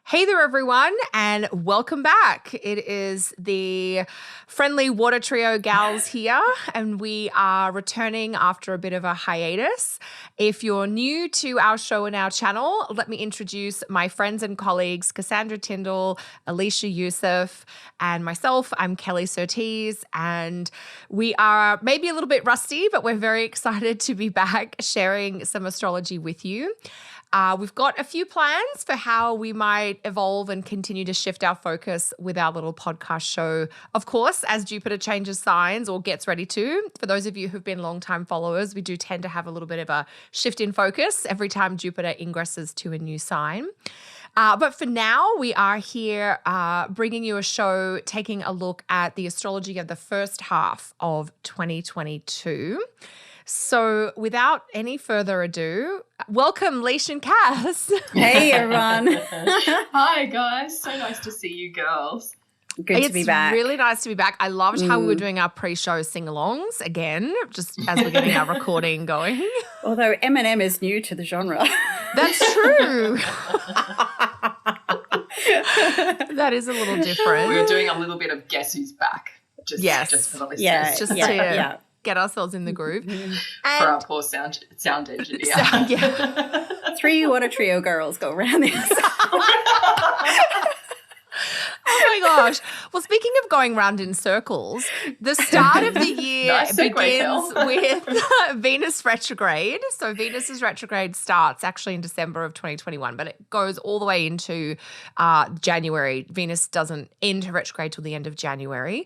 Hey there, everyone, and welcome back. It is the friendly water trio gals here, and we are returning after a bit of a hiatus. If you're new to our show and our channel, let me introduce my friends and colleagues, Cassandra Tyndall, Alicia Youssef, and myself. I'm Kelly Surtees, and we are maybe a little bit rusty, but we're very excited to be back sharing some astrology with you. We've got a few plans for how we might evolve and continue to shift our focus with our little podcast show. Of course, as Jupiter changes signs or gets ready to, for those of you who've been longtime followers, we do tend to have a little bit of a shift in focus every time Jupiter ingresses to a new sign. But for now, we are here bringing you a show taking a look at the astrology of the first half of 2022. So without any further ado, welcome, Leash and Cass. Hey, everyone. Hi, guys. So nice to see you girls. Good to be back. It's really nice to be back. I loved how we were doing our pre-show sing-alongs again, just as we're getting our recording going. Although Eminem is new to the genre. That's true. That is a little different. We were doing a little bit of Guess Who's Back. Just for the listeners. Yeah, just to get ourselves in the groove. And for our poor sound engineer. Yeah. 3 water trio girls go around this. Oh my gosh. Well, speaking of going round in circles, the start of the year Nice segue, begins Kel. with Venus retrograde. So Venus's retrograde starts actually in December of 2021, but it goes all the way into January. Venus doesn't enter retrograde till the end of January.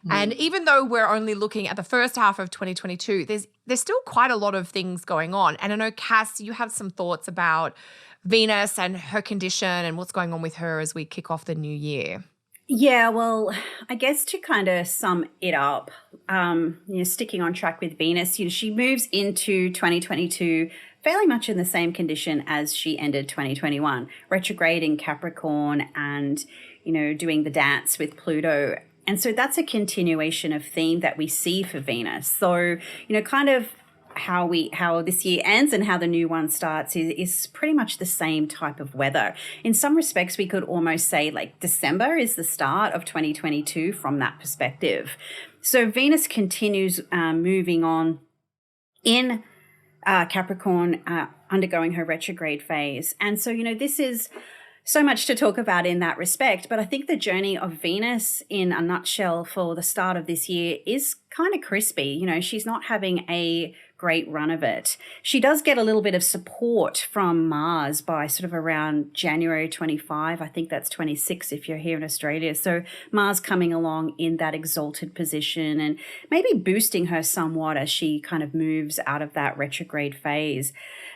And even though we're only looking at the first half of 2022, there's still quite a lot of things going on. And I know, Cass, you have some thoughts about Venus and her condition and what's going on with her as we kick off the new year. Yeah, well, I guess to kind of sum it up, sticking on track with Venus, she moves into 2022 fairly much in the same condition as she ended 2021, retrograde in Capricorn and, doing the dance with Pluto. And so that's a continuation of theme that we see for Venus. So, kind of how this year ends and how the new one starts is pretty much the same type of weather. In some respects, we could almost say like December is the start of 2022 from that perspective. So Venus continues moving on in Capricorn, undergoing her retrograde phase. And so, this is so much to talk about in that respect, but I think the journey of Venus in a nutshell for the start of this year is kind of crispy. She's not having a great run of it. She does get a little bit of support from Mars by sort of around January 25. I think that's 26 if you're here in Australia. So Mars coming along in that exalted position and maybe boosting her somewhat as she kind of moves out of that retrograde phase.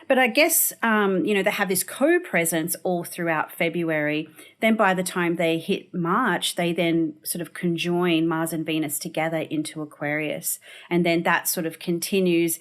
But I guess, they have this co-presence all throughout February. Then by the time they hit March, they then sort of conjoin Mars and Venus together into Aquarius. And then that sort of continues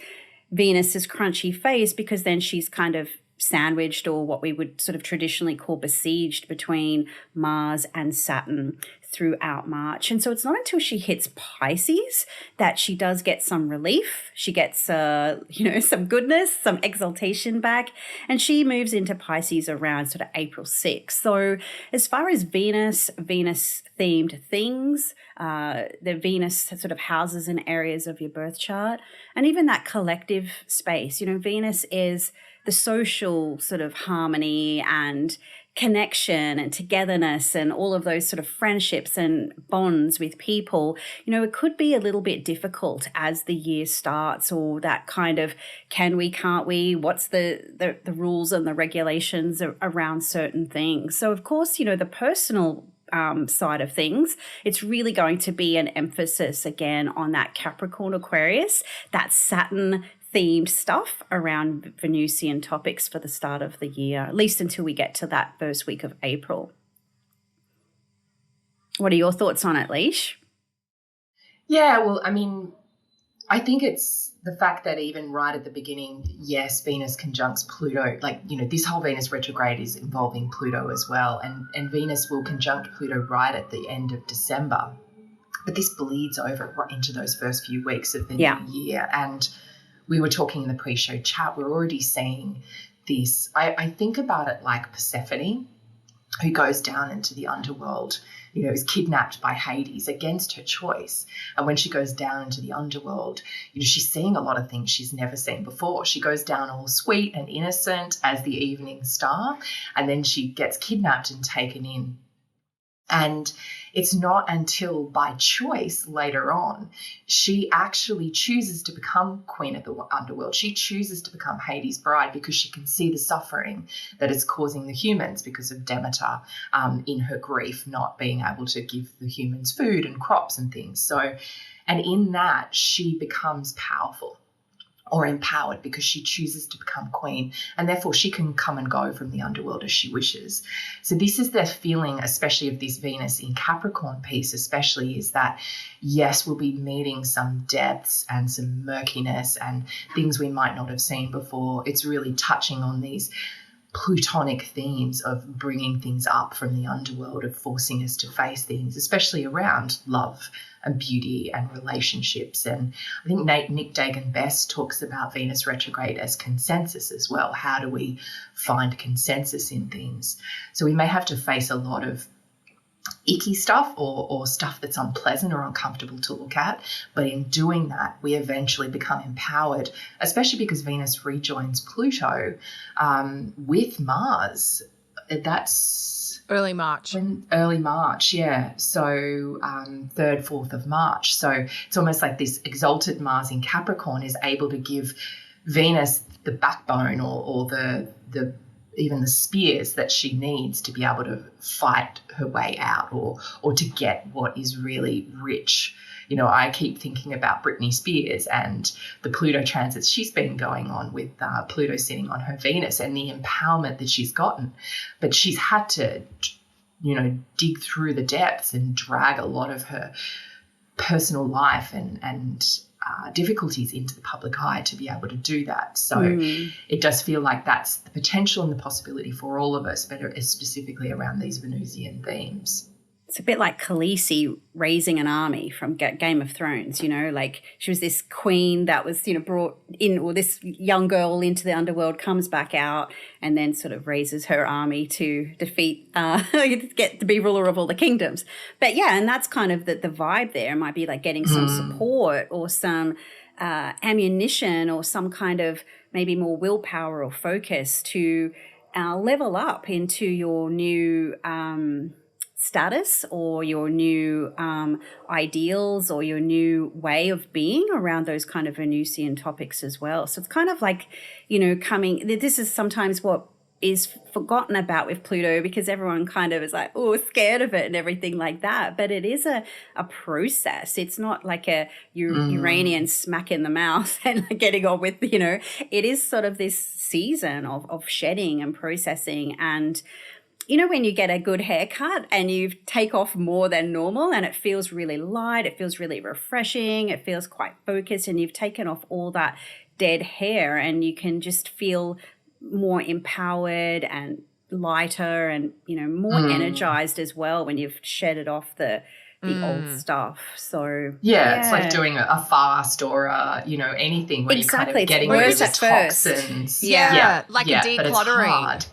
Venus's crunchy phase because then she's kind of sandwiched or what we would sort of traditionally call besieged between Mars and Saturn throughout March. And so it's not until she hits Pisces that she does get some relief. She gets, some goodness, some exaltation back, and she moves into Pisces around sort of April 6th. So as far as Venus-themed things, the Venus sort of houses in areas of your birth chart, and even that collective space. Venus is the social sort of harmony and connection and togetherness and all of those sort of friendships and bonds with people. It could be a little bit difficult as the year starts, or that kind of can we, can't we, what's the rules and the regulations around certain things. So of course, the personal side of things, it's really going to be an emphasis again on that Capricorn Aquarius, that Saturn themed stuff around Venusian topics for the start of the year, at least until we get to that first week of April. What are your thoughts on it, Leash? Yeah, well, I think it's the fact that even right at the beginning, yes, Venus conjuncts Pluto. This whole Venus retrograde is involving Pluto as well. And Venus will conjunct Pluto right at the end of December. But this bleeds over right into those first few weeks of the new year. And we were talking in the pre-show chat, we're already seeing this. I think about it like Persephone. who goes down into the underworld, is kidnapped by Hades against her choice. And when she goes down into the underworld, she's seeing a lot of things she's never seen before. She goes down all sweet and innocent as the evening star, and then she gets kidnapped and taken in. And it's not until by choice later on she actually chooses to become queen of the underworld. She chooses to become Hades' bride because she can see the suffering that is causing the humans because of Demeter in her grief, not being able to give the humans food and crops and things. So, and in that she becomes powerful or empowered because she chooses to become queen, and therefore she can come and go from the underworld as she wishes. So this is the feeling, especially of this Venus in Capricorn piece, especially, is that, yes, we'll be meeting some depths and some murkiness and things we might not have seen before. It's really touching on these plutonic themes of bringing things up from the underworld, of forcing us to face things, especially around love and beauty and relationships. And I think Nick Dagan-Best talks about Venus retrograde as consensus as well. How do we find consensus in things? So we may have to face a lot of icky stuff or stuff that's unpleasant or uncomfortable to look at. But in doing that, we eventually become empowered, especially because Venus rejoins Pluto with Mars. That's early March. Early March, yeah. So 3rd, 4th of March. So it's almost like this exalted Mars in Capricorn is able to give Venus the backbone or the even the spears that she needs to be able to fight her way out or to get what is really rich. I keep thinking about Britney Spears and the Pluto transits she's been going on with Pluto sitting on her Venus and the empowerment that she's gotten. But she's had to, dig through the depths and drag a lot of her personal life and difficulties into the public eye to be able to do that. So it does feel like that's the potential and the possibility for all of us, but specifically around these Venusian themes. It's a bit like Khaleesi raising an army from Game of Thrones, like she was this queen that was, brought in, or this young girl into the underworld, comes back out and then sort of raises her army to defeat, get to be ruler of all the kingdoms. But yeah, and that's kind of the vibe there. It might be like getting some support or some ammunition or some kind of maybe more willpower or focus to level up into your new status or your new ideals or your new way of being around those kind of Venusian topics as well. So it's kind of like, this is sometimes what is forgotten about with Pluto because everyone kind of is like, oh, scared of it and everything like that. But it is a process. It's not like a Uranian smack in the mouth and getting on with, it is sort of this season of shedding and processing. And when you get a good haircut and you take off more than normal and it feels really light, it feels really refreshing, it feels quite focused, and you've taken off all that dead hair and you can just feel more empowered and lighter and, more energized as well when you've shedded off the old stuff. So yeah, it's like doing a fast or anything when you're kind of getting rid of the toxins. Like a decluttering. But it's hard.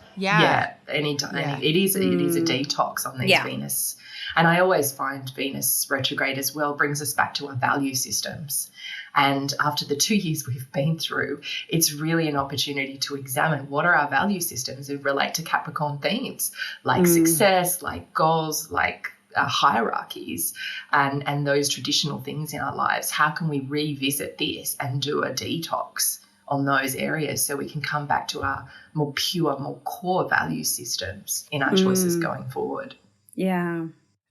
It is a detox on these Venus. And I always find Venus retrograde as well brings us back to our value systems. And after the 2 years we've been through, it's really an opportunity to examine what are our value systems that relate to Capricorn themes, like success, like goals, like hierarchies and those traditional things in our lives. How can we revisit this and do a detox on those areas so we can come back to our more pure, more core value systems in our choices going forward? Yeah.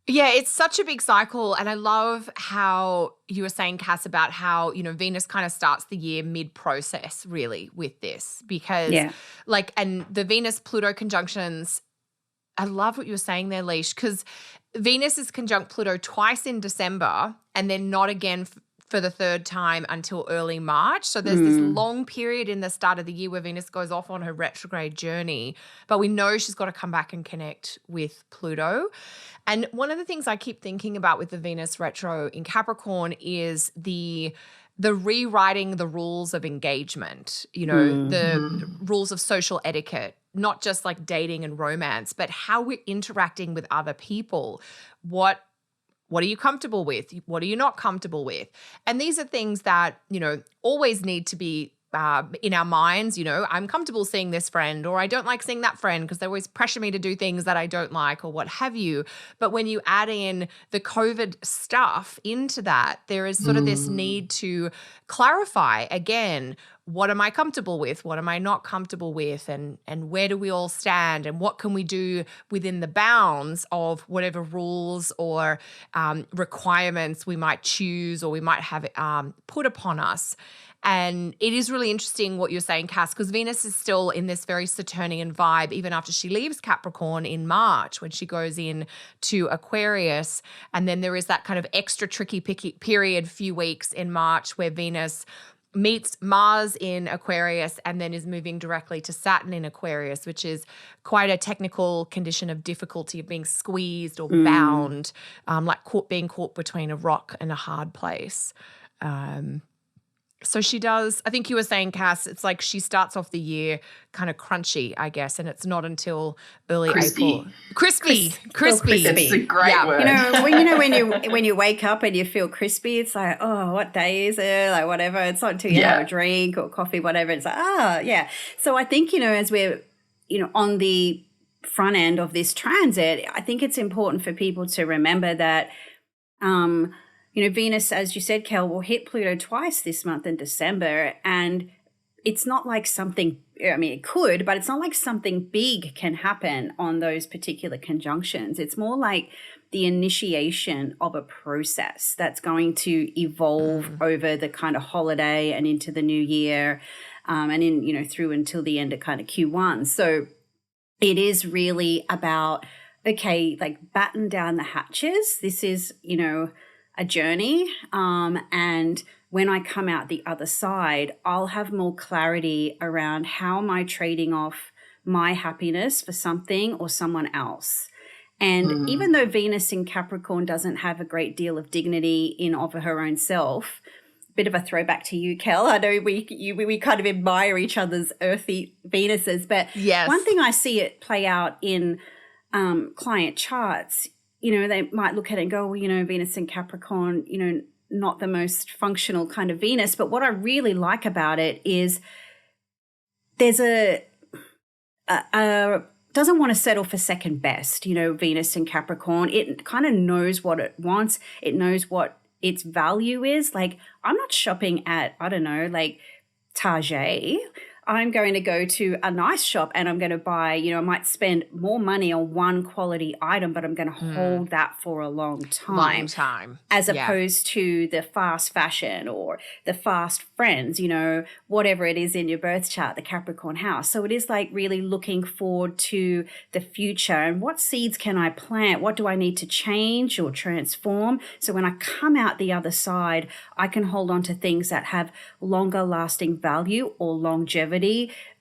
Yeah, it's such a big cycle. And I love how you were saying, Cass, about how, Venus kind of starts the year mid-process really with this because and the Venus-Pluto conjunctions, I love what you were saying there, Leash, because Venus is conjunct Pluto twice in December and then not again for the third time until early March. So there's this long period in the start of the year where Venus goes off on her retrograde journey, but we know she's got to come back and connect with Pluto. And one of the things I keep thinking about with the Venus retro in Capricorn is the rewriting the rules of engagement, the rules of social etiquette not just like dating and romance, but how we're interacting with other people. What are you comfortable with? What are you not comfortable with? And these are things that, always need to be in our minds. I'm comfortable seeing this friend, or I don't like seeing that friend because they always pressure me to do things that I don't like, or what have you. But when you add in the COVID stuff into that, there is sort of this need to clarify again, what am I comfortable with? What am I not comfortable with? And where do we all stand? And what can we do within the bounds of whatever rules or requirements we might choose or we might have put upon us? And it is really interesting what you're saying, Cass, because Venus is still in this very Saturnian vibe, even after she leaves Capricorn in March, when she goes in to Aquarius. And then there is that kind of extra tricky period, few weeks in March, where Venus meets Mars in Aquarius and then is moving directly to Saturn in Aquarius, which is quite a technical condition of difficulty of being squeezed or bound, like being caught between a rock and a hard place. So she does, I think you were saying, Cass, it's like she starts off the year kind of crunchy, I guess, and it's not until early April. Crispy. It's a great word. When you wake up and you feel crispy, it's like, oh, what day is it? Like whatever. It's not until you have a drink or coffee, whatever. It's like, yeah. So I think, as we're, on the front end of this transit, I think it's important for people to remember that, Venus, as you said, Kel, will hit Pluto twice this month in December. And it's not like something, it could, but it's not like something big can happen on those particular conjunctions. It's more like the initiation of a process that's going to evolve over the kind of holiday and into the new year, and in, through until the end of kind of Q1. So it is really about, okay, like batten down the hatches. This is, a journey. And when I come out the other side, I'll have more clarity around how am I trading off my happiness for something or someone else. And even though Venus in Capricorn doesn't have a great deal of dignity in of her own self, bit of a throwback to you, Kel. I know we kind of admire each other's earthy Venuses, but one thing I see it play out in client charts, they might look at it and go, well, Venus in Capricorn, not the most functional kind of Venus. But what I really like about it is there's doesn't want to settle for second best, Venus in Capricorn. It kind of knows what it wants. It knows what its value is. Like, I'm not shopping at, I don't know, like Target. I'm going to go to a nice shop and I'm going to buy, I might spend more money on one quality item, but I'm going to hold that for a long time. As opposed to the fast fashion or the fast friends, whatever it is in your birth chart, the Capricorn house. So it is like really looking forward to the future and what seeds can I plant? What do I need to change or transform? So when I come out the other side, I can hold on to things that have longer lasting value or longevity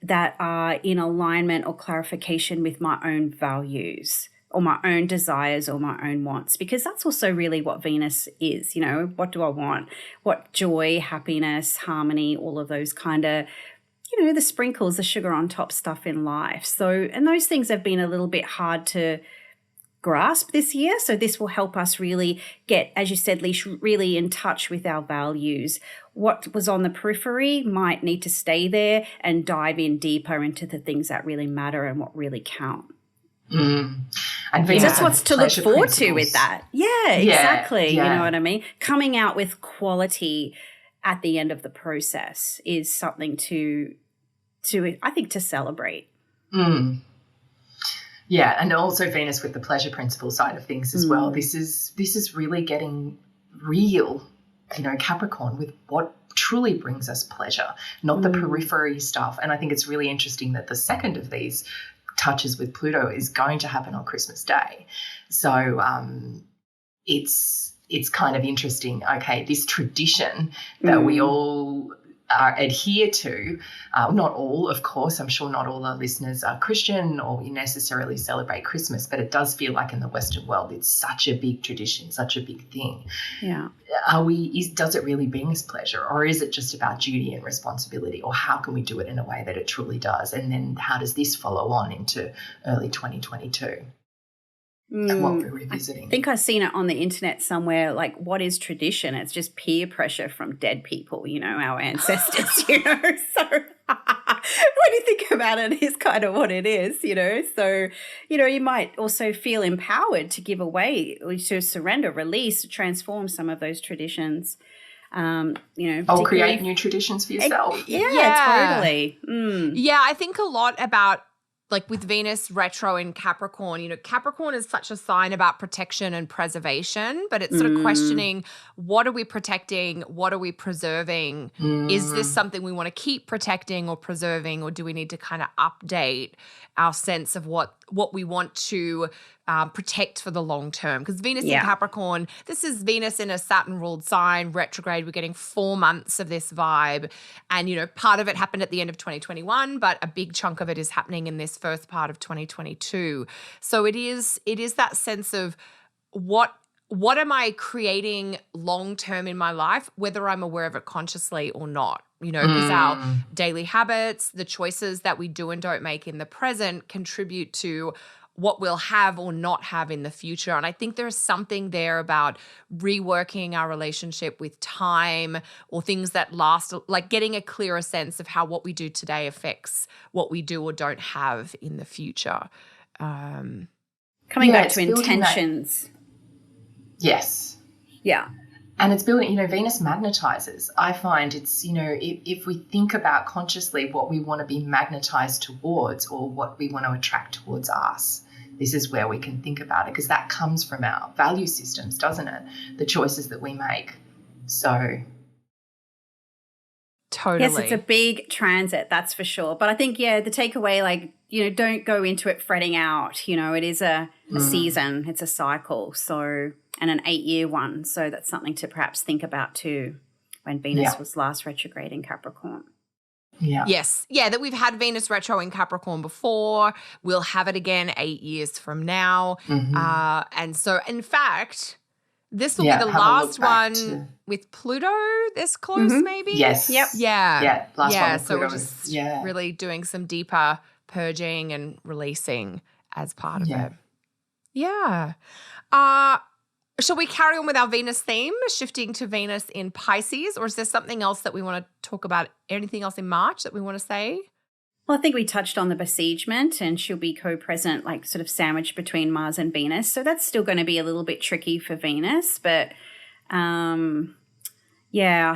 that are in alignment or clarification with my own values or my own desires or my own wants, because that's also really what Venus is. What do I want? What joy, happiness, harmony, all of those kind of, the sprinkles, the sugar on top stuff in life. So, and those things have been a little bit hard to grasp this year. So this will help us really get, as you said, Leash, really in touch with our values. What was on the periphery might need to stay there and dive in deeper into the things that really matter and what really count. And that's what's to look forward to with that. Yeah, exactly. You know what I mean? Coming out with quality at the end of the process is something to I think, to celebrate. Yeah, and also Venus with the pleasure principle side of things as well. This is really getting real, Capricorn, with what truly brings us pleasure, not the periphery stuff. And I think it's really interesting that the second of these touches with Pluto is going to happen on Christmas Day. So it's kind of interesting. Okay, this tradition that we all adhere to. Not all, of course. I'm sure not all our listeners are Christian or necessarily celebrate Christmas, but it does feel like in the Western world it's such a big tradition, such a big thing. Yeah. Does it really bring us pleasure, or is it just about duty and responsibility, or how can we do it in a way that it truly does? And then how does this follow on into early 2022? And what we're revisiting. I think I've seen it on the internet somewhere, like, what is tradition? It's just peer pressure from dead people, our ancestors, So when you think about it, it's kind of what it is, So, you might also feel empowered to give away, to surrender, release, transform some of those traditions. Or create new traditions for yourself. Yeah. Totally. Yeah, I think a lot about, like with Venus retro in Capricorn, Capricorn is such a sign about protection and preservation, but it's sort of questioning, what are we protecting? What are we preserving? Is this something we want to keep protecting or preserving, or do we need to kind of update our sense of what we want to protect for the long term? Because Venus in Capricorn, this is Venus in a Saturn-ruled sign, retrograde. We're getting 4 months of this vibe. And, part of it happened at the end of 2021, but a big chunk of it is happening in this first part of 2022. So it is that sense of what am I creating long-term in my life, whether I'm aware of it consciously or not? Because our daily habits, the choices that we do and don't make in the present contribute to what we'll have or not have in the future. And I think there's something there about reworking our relationship with time or things that last, like getting a clearer sense of how what we do today affects what we do or don't have in the future. Coming back to intentions. Yes. Yeah. And it's building, Venus magnetizes. I find it's, if we think about consciously what we want to be magnetized towards or what we want to attract towards us, this is where we can think about it, because that comes from our value systems, doesn't it? The choices that we make. So. Totally. Yes, it's a big transit, that's for sure. But I think, the takeaway, don't go into it fretting out. It is a season, it's a cycle. So, and an 8-year one. So that's something to perhaps think about too when Venus was last retrograde in Capricorn. Yeah. Yes. Yeah, that we've had Venus retro in Capricorn before. We'll have it again 8 years from now. And so, in fact, this will be the last one with Pluto this close, maybe? Yes. Yep. Yeah. Yeah. Last one with so Pluto we're just really doing some deeper purging and releasing as part of it. Yeah. Shall we carry on with our Venus theme, shifting to Venus in Pisces, or is there something else that we want to talk about? Anything else in March that we want to say? Well, I think we touched on the besiegement, and she'll be co-present, like sort of sandwiched between Mars and Venus. So that's still going to be a little bit tricky for Venus, but I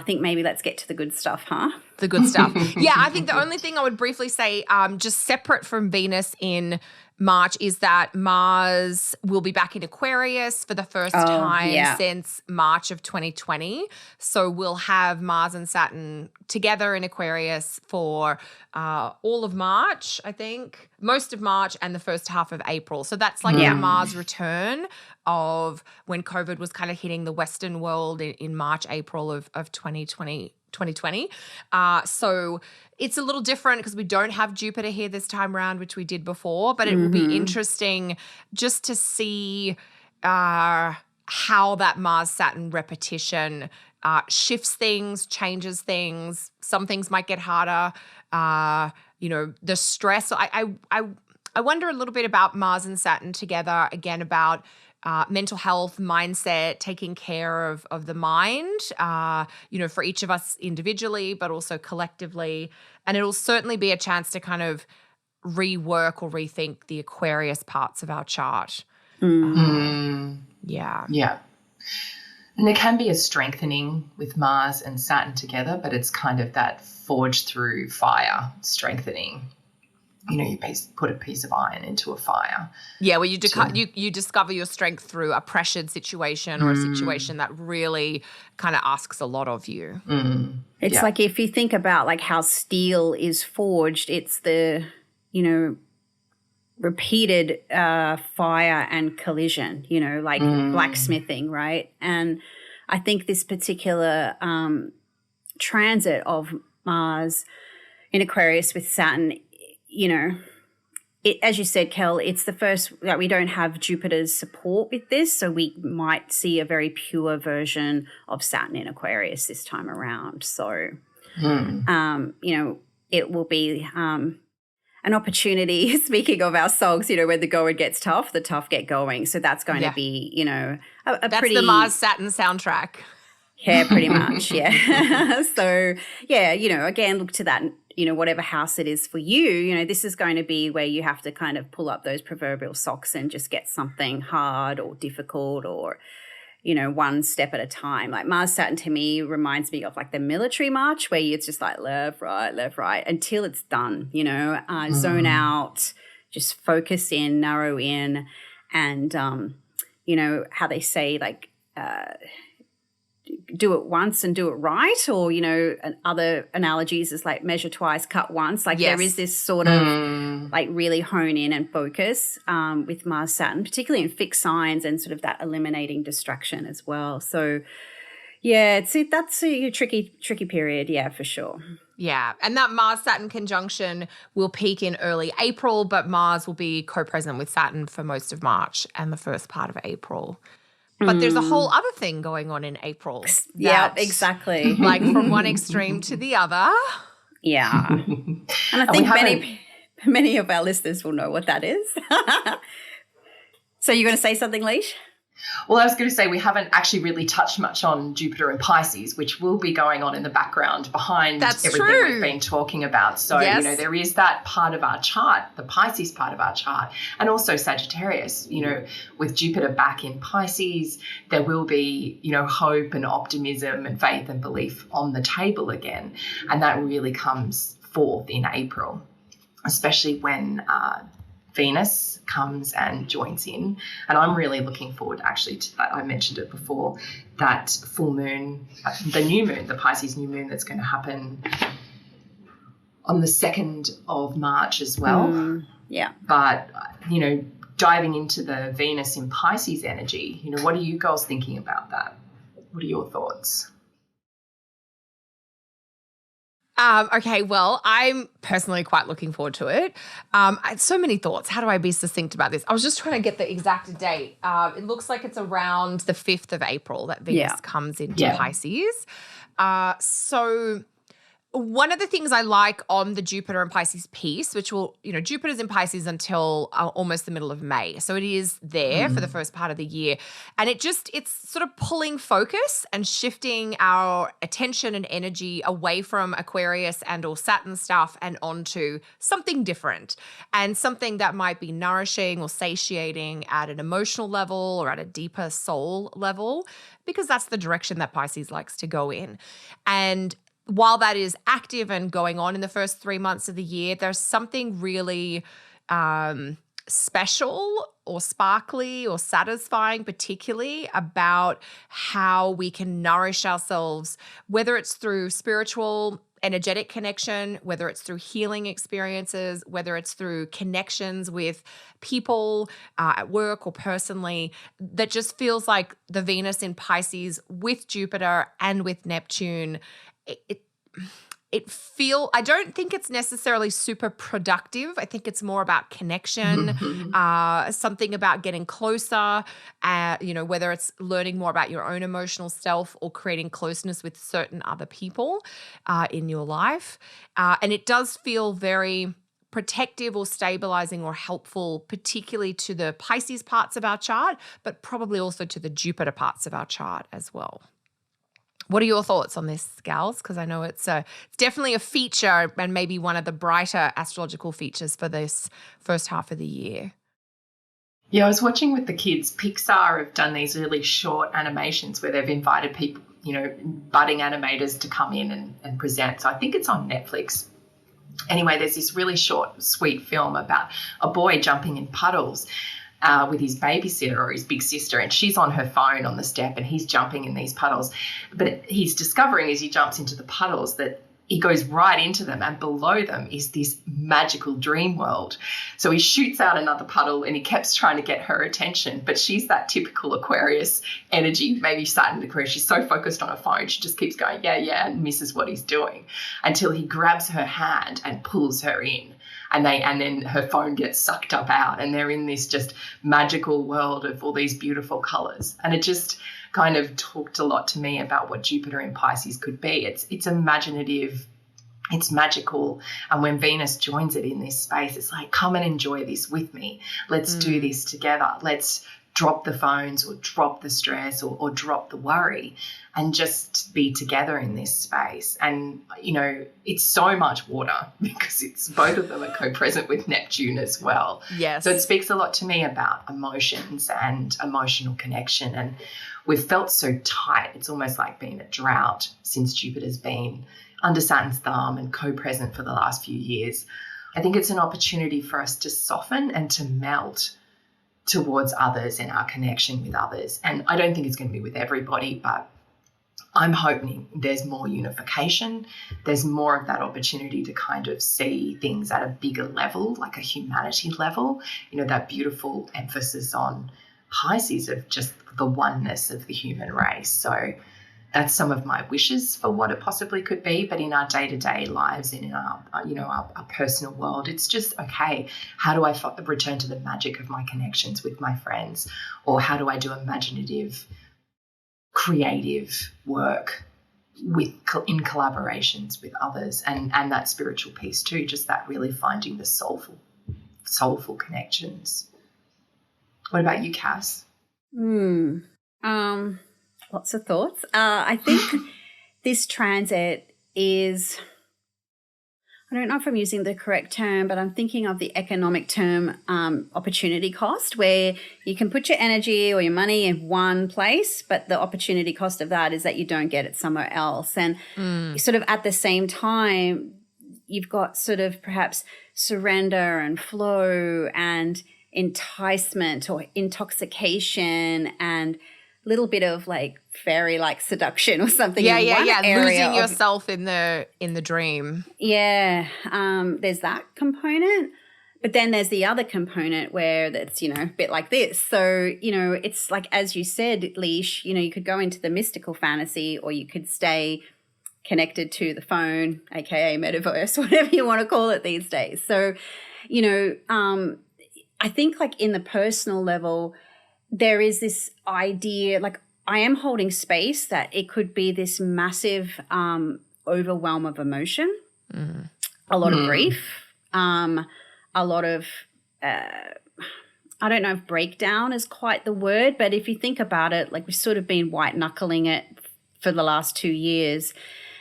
think maybe let's get to the good stuff, huh? The good stuff. Yeah, I think the only thing I would briefly say, just separate from Venus in March, is that Mars will be back in Aquarius for the first time since March of 2020. So we'll have Mars and Saturn together in Aquarius for all of March, I think, most of March and the first half of April. So that's like the Mars return of when COVID was kind of hitting the Western world in March, April of 2020. So it's a little different because we don't have Jupiter here this time around, which we did before, but it will be interesting just to see how that Mars-Saturn repetition shifts things, changes things. Some things might get harder. The stress. I wonder a little bit about Mars and Saturn together, again, about mental health, mindset, taking care of the mind, for each of us individually, but also collectively. And it'll certainly be a chance to kind of rework or rethink the Aquarius parts of our chart. Yeah. Yeah. And there can be a strengthening with Mars and Saturn together, but it's kind of that forged through fire strengthening. You put a piece of iron into a fire. Yeah, well, you discover your strength through a pressured situation or a situation that really kind of asks a lot of you. It's like if you think about like how steel is forged, it's the, repeated fire and collision, like blacksmithing, right? And I think this particular transit of Mars in Aquarius with Saturn, you know, as you said, Kel, it's the first that we don't have Jupiter's support with this, so we might see a very pure version of Saturn in Aquarius this time around. So, you know, it will be an opportunity. Speaking of our songs, you know, when the going gets tough, the tough get going. So that's going to be, you know, that's pretty, the Mars Saturn soundtrack. Yeah, pretty much. Yeah. So, yeah, you know, again, look to that. You know, whatever house it is for you, you know, this is going to be where you have to kind of pull up those proverbial socks and just get something hard or difficult or, you know, one step at a time. Like Mars Saturn to me reminds me of like the military march where it's just like left, right until it's done, you know, zone out, just focus in, narrow in. And, you know, how they say like, do it once and do it right, or, you know, other analogies is like measure twice, cut once. Like there is this sort of like really hone in and focus with Mars Saturn, particularly in fixed signs and sort of that eliminating distraction as well. So yeah, that's a tricky period. Yeah, for sure. Yeah, and that Mars-Saturn conjunction will peak in early April, but Mars will be co-present with Saturn for most of March and the first part of April. But there's a whole other thing going on in April. Yeah, exactly. Like from one extreme to the other. Yeah. And I think many of our listeners will know what that is. So you're going to say something, Leash? Well, I was going to say we haven't actually really touched much on Jupiter and Pisces, which will be going on in the background behind everything we've been talking about. So, you know, there is that part of our chart, the Pisces part of our chart, and also Sagittarius. You know, with Jupiter back in Pisces, there will be, you know, hope and optimism and faith and belief on the table again. And that really comes forth in April, especially when Venus comes and joins in. And I'm really looking forward actually to that. I mentioned it before, that full moon, the new moon, the Pisces new moon that's going to happen on the 2nd of March as well. Yeah. But, you know, diving into the Venus in Pisces energy, you know, what are you girls thinking about that? What are your thoughts? Okay, well, I'm personally quite looking forward to it. I had so many thoughts. How do I be succinct about this? I was just trying to get the exact date. It looks like it's around the 5th of April that Venus comes into Pisces. So one of the things I like on the Jupiter and Pisces piece, which will, you know, Jupiter's in Pisces until almost the middle of May. So it is there for the first part of the year. And it's sort of pulling focus and shifting our attention and energy away from Aquarius and or Saturn stuff and onto something different and something that might be nourishing or satiating at an emotional level or at a deeper soul level, because that's the direction that Pisces likes to go in. And while that is active and going on in the first 3 months of the year, there's something really special or sparkly or satisfying, particularly about how we can nourish ourselves, whether it's through spiritual, energetic connection, whether it's through healing experiences, whether it's through connections with people at work or personally, that just feels like the Venus in Pisces with Jupiter and with Neptune. I don't think it's necessarily super productive. I think it's more about connection, something about getting closer, you know, whether it's learning more about your own emotional self or creating closeness with certain other people in your life. And it does feel very protective or stabilizing or helpful, particularly to the Pisces parts of our chart, but probably also to the Jupiter parts of our chart as well. What are your thoughts on this, gals? Because I know it's definitely a feature and maybe one of the brighter astrological features for this first half of the year. Yeah, I was watching with the kids. Pixar have done these really short animations where they've invited people, you know, budding animators to come in and present. So I think it's on Netflix. Anyway, there's this really short, sweet film about a boy jumping in puddles with his babysitter or his big sister, and she's on her phone on the step and he's jumping in these puddles. But he's discovering as he jumps into the puddles that he goes right into them, and below them is this magical dream world. So he shoots out another puddle, and he keeps trying to get her attention, but she's that typical Aquarius energy, maybe Saturn Aquarius. She's so focused on her phone, she just keeps going, yeah, and misses what he's doing, until he grabs her hand and pulls her in. And then her phone gets sucked up out, and they're in this just magical world of all these beautiful colors. And it just kind of talked a lot to me about what Jupiter in Pisces could be. It's imaginative, it's magical. And when Venus joins it in this space, it's like, come and enjoy this with me. Let's do this together. Let's drop the phones, or drop the stress, or drop the worry, and just be together in this space. And, you know, it's so much water, because it's both of them are co-present with Neptune as well. Yes. So it speaks a lot to me about emotions and emotional connection. And we've felt so tight. It's almost like being a drought since Jupiter's been under Saturn's thumb and co-present for the last few years. I think it's an opportunity for us to soften and to melt towards others and our connection with others. And I don't think it's going to be with everybody, but I'm hoping there's more unification. There's more of that opportunity to kind of see things at a bigger level, like a humanity level, you know, that beautiful emphasis on Pisces of just the oneness of the human race. So that's some of my wishes for what it possibly could be. But in our day-to-day lives and in our, you know, our personal world, it's just, okay, how do I return to the magic of my connections with my friends? Or how do I do imaginative, creative work in collaborations with others? And that spiritual piece too, just that really finding the soulful connections. What about you, Cass? Lots of thoughts. I think this transit is, I don't know if I'm using the correct term, but I'm thinking of the economic term opportunity cost, where you can put your energy or your money in one place, but the opportunity cost of that is that you don't get it somewhere else. And sort of at the same time, you've got sort of perhaps surrender and flow and enticement or intoxication and little bit of like fairy-like seduction or something. Yeah. Losing yourself in the dream. Yeah. There's that component. But then there's the other component where that's, you know, a bit like this. So, you know, it's like, as you said, Leash, you know, you could go into the mystical fantasy, or you could stay connected to the phone, aka metaverse, whatever you want to call it these days. So, you know, I think like in the personal level, there is this idea, like I am holding space that it could be this massive overwhelm of emotion, a lot of grief, a lot of, I don't know if breakdown is quite the word, but if you think about it, like we've sort of been white knuckling it for the last 2 years.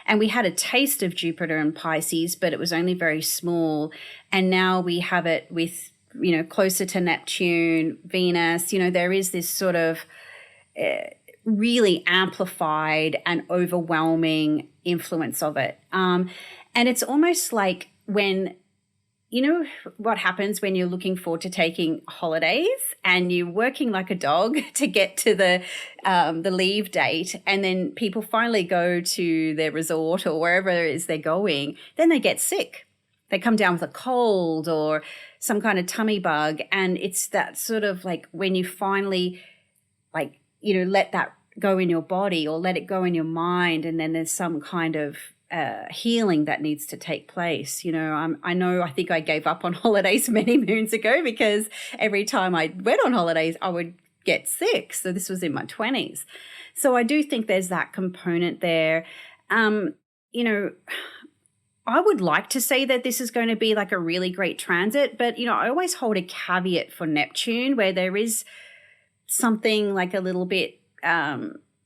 And we had a taste of Jupiter and Pisces, but it was only very small. And now we have it with, you know, closer to Neptune, Venus. You know, there is this sort of really amplified and overwhelming influence of it. And it's almost like when, you know, what happens when you're looking forward to taking holidays and you're working like a dog to get to the leave date, and then people finally go to their resort or wherever it is they're going, then they get sick. They come down with a cold or some kind of tummy bug. And it's that sort of like when you finally, like, you know, let that go in your body or let it go in your mind, and then there's some kind of healing that needs to take place. You know, I think I gave up on holidays many moons ago, because every time I went on holidays, I would get sick. So this was in my 20s. So I do think there's that component there. You know, I would like to say that this is going to be like a really great transit, but, you know, I always hold a caveat for Neptune, where there is something like a little bit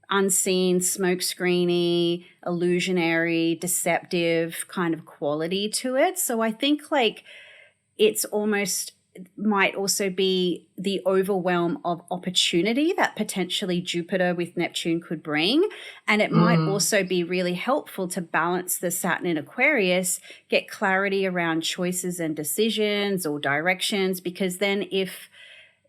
unseen, smokescreeny, illusionary, deceptive kind of quality to it. So I think like it's almost might also be the overwhelm of opportunity that potentially Jupiter with Neptune could bring. And it might also be really helpful to balance the Saturn in Aquarius, get clarity around choices and decisions or directions, because then if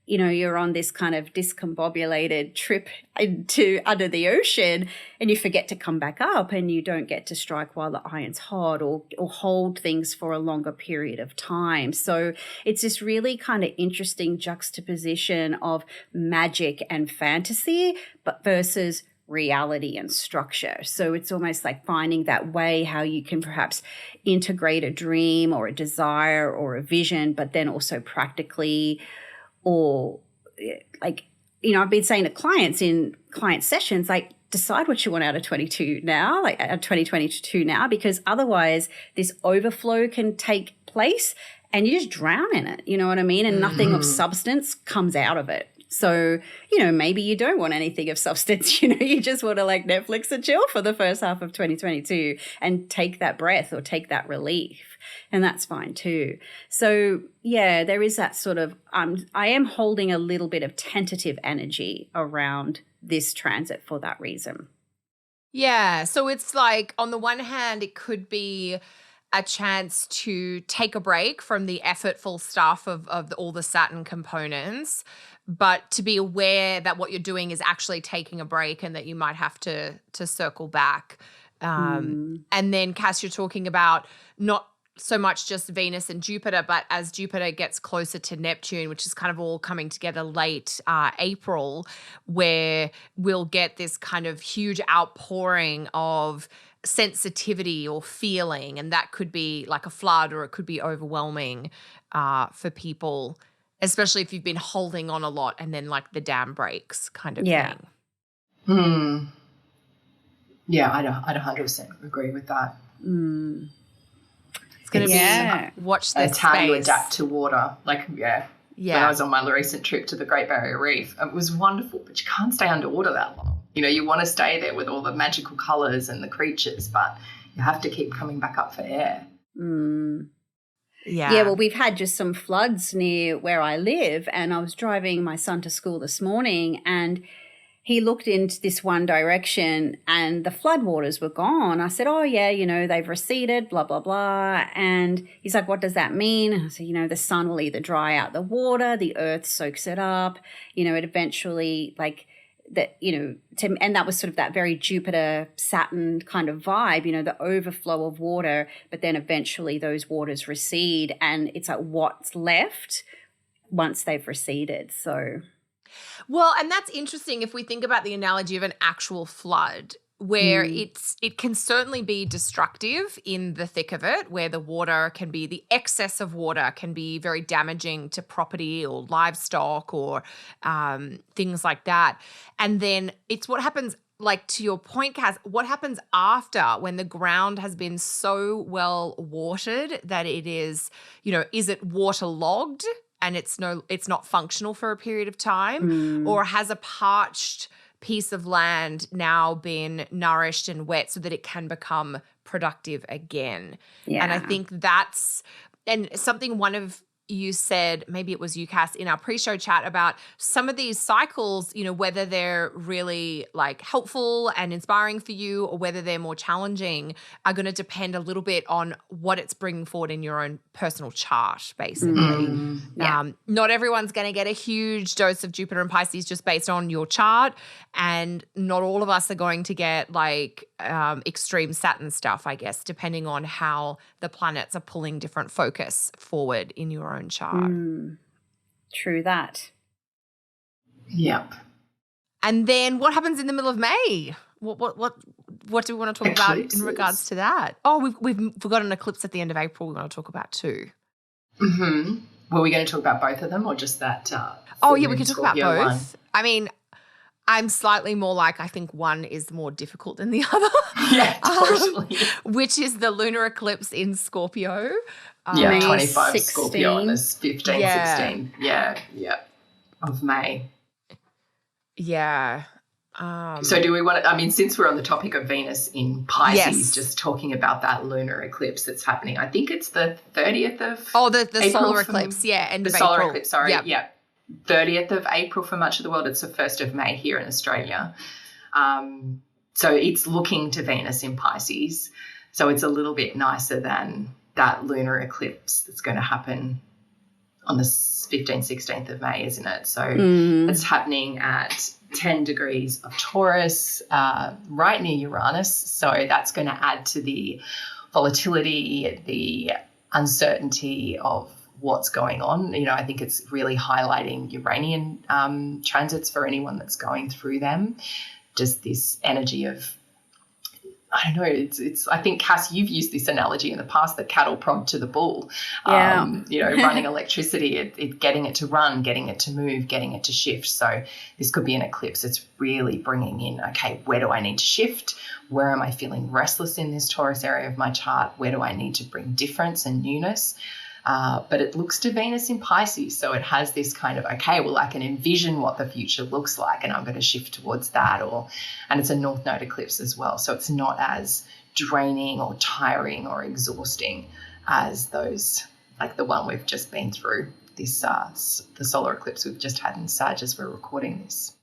you're on this kind of discombobulated trip into under the ocean, and you forget to come back up, and you don't get to strike while the iron's hot, or hold things for a longer period of time. So it's this really kind of interesting juxtaposition of magic and fantasy, but versus reality and structure. So it's almost like finding that way how you can perhaps integrate a dream or a desire or a vision, but then also practically, or like, I've been saying to clients in client sessions, like, decide what you want out of 2022 now, because otherwise this overflow can take place and you just drown in it, you know what I mean? And nothing of substance comes out of it. So, maybe you don't want anything of substance, you just want to like Netflix and chill for the first half of 2022 and take that breath or take that relief. And that's fine too. So, yeah, there is that sort of, I am holding a little bit of tentative energy around this transit for that reason. Yeah. So it's like, on the one hand, it could be a chance to take a break from the effortful stuff of all the Saturn components, but to be aware that what you're doing is actually taking a break and that you might have to circle back. And then, Cass, you're talking about not so much just Venus and Jupiter, but as Jupiter gets closer to Neptune, which is kind of all coming together late April, where we'll get this kind of huge outpouring of sensitivity or feeling, and that could be like a flood, or it could be overwhelming for people, especially if you've been holding on a lot and then like the dam breaks kind of thing. Yeah, I'd 100% agree with that. It's going to be watch this it's how you space. adapt to water. Like, when I was on my recent trip to the Great Barrier Reef, it was wonderful, but you can't stay underwater that long. You want to stay there with all the magical colours and the creatures, but you have to keep coming back up for air. Yeah, well, we've had just some floods near where I live, and I was driving my son to school this morning, and he looked into this one direction and the floodwaters were gone. I said, oh, yeah, they've receded, blah, blah, blah. And he's like, what does that mean? And I said, the sun will either dry out the water, the earth soaks it up, it eventually, like, that, and that was sort of that very Jupiter Saturn kind of vibe, the overflow of water, but then eventually those waters recede, and it's like what's left once they've receded. So, well, and that's interesting if we think about the analogy of an actual flood, where it can certainly be destructive in the thick of it, where the excess of water can be very damaging to property or livestock or things like that. And then it's what happens, like to your point, Cass, what happens after, when the ground has been so well watered that it is, is it waterlogged and it's not functional for a period of time, or has a parched piece of land now been nourished and wet so that it can become productive again? Yeah. And I think that's, and something one of you said, maybe it was you, Cass, in our pre-show chat about some of these cycles, whether they're really like helpful and inspiring for you or whether they're more challenging, are going to depend a little bit on what it's bringing forward in your own personal chart, basically. Not everyone's going to get a huge dose of Jupiter and Pisces just based on your chart, and not all of us are going to get like extreme Saturn stuff, I guess, depending on how the planets are pulling different focus forward in your own chart. True that. Yep. And then what happens in the middle of May? What do we want to talk about in regards to that? Oh, we've got an eclipse at the end of April we want to talk about too. Were we going to talk about both of them or just that? We can talk about both. One? I mean, I'm slightly more like, I think one is more difficult than the other. Yeah, totally. Which is the lunar eclipse in Scorpio. 25 16. Scorpio and there's 15, 16. Yeah, of May. Yeah. So do we want to, since we're on the topic of Venus in Pisces, just talking about that lunar eclipse that's happening, I think it's the 30th of the solar eclipse, end of April. The solar eclipse, sorry, 30th of April for much of the world. It's the 1st of May here in Australia. So it's looking to Venus in Pisces. So it's a little bit nicer than that lunar eclipse that's going to happen on the 15th, 16th of May, isn't it? So it's happening at 10 degrees of Taurus, right near Uranus. So that's going to add to the volatility, the uncertainty of what's going on. You know, I think it's really highlighting Uranian transits for anyone that's going through them. Just this energy of, I don't know, it's I think, Cass, you've used this analogy in the past, the cattle prod to the bull. You know, running electricity, it getting it to run, getting it to move, getting it to shift. So this could be an eclipse. It's really bringing in, okay, where do I need to shift? Where am I feeling restless in this Taurus area of my chart? Where do I need to bring difference and newness? But it looks to Venus in Pisces. So it has this kind of, okay, well, I can envision what the future looks like and I'm going to shift towards that. And it's a North Node eclipse as well. So it's not as draining or tiring or exhausting as those, like the one we've just been through, this the solar eclipse we've just had in Sag as we're recording this.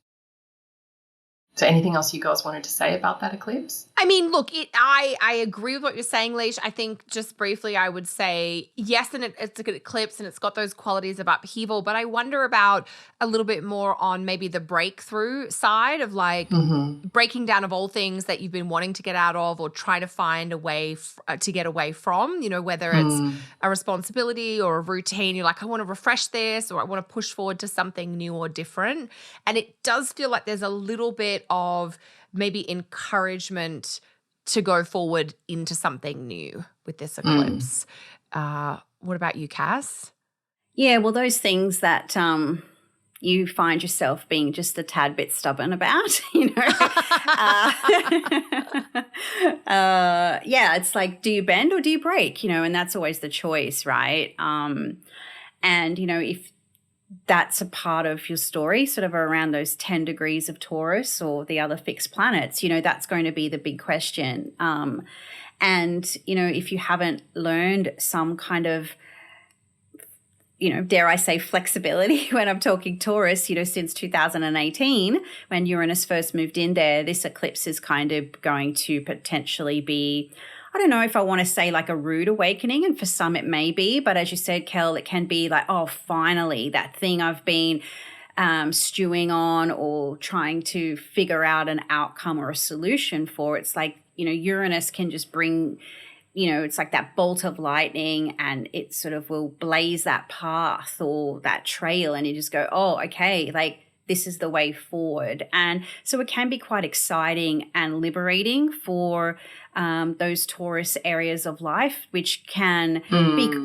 So anything else you guys wanted to say about that eclipse? I mean, look, I agree with what you're saying, Leash. I think just briefly I would say, yes, and it's a good eclipse and it's got those qualities of upheaval, but I wonder about a little bit more on maybe the breakthrough side of like breaking down of all things that you've been wanting to get out of or try to find a way to get away from, you know, whether it's a responsibility or a routine. You're like, I want to refresh this or I want to push forward to something new or different. And it does feel like there's a little bit of maybe encouragement to go forward into something new with this eclipse. What about you, Cass? Yeah, well, those things that you find yourself being just a tad bit stubborn about, you know. Yeah, it's like, do you bend or do you break, you know, and that's always the choice, right? And, you know, if that's a part of your story, sort of around those 10 degrees of Taurus or the other fixed planets, you know, that's going to be the big question. And, you know, if you haven't learned some kind of, you know, dare I say flexibility when I'm talking Taurus, you know, since 2018, when Uranus first moved in there, this eclipse is kind of going to potentially be, I don't know if I want to say like a rude awakening, and for some it may be, but as you said, Kel, it can be like, oh, finally, that thing I've been stewing on or trying to figure out an outcome or a solution for. It's like, you know, Uranus can just bring, you know, it's like that bolt of lightning and it sort of will blaze that path or that trail and you just go, oh, okay, like this is the way forward. And so it can be quite exciting and liberating for those Taurus areas of life, which can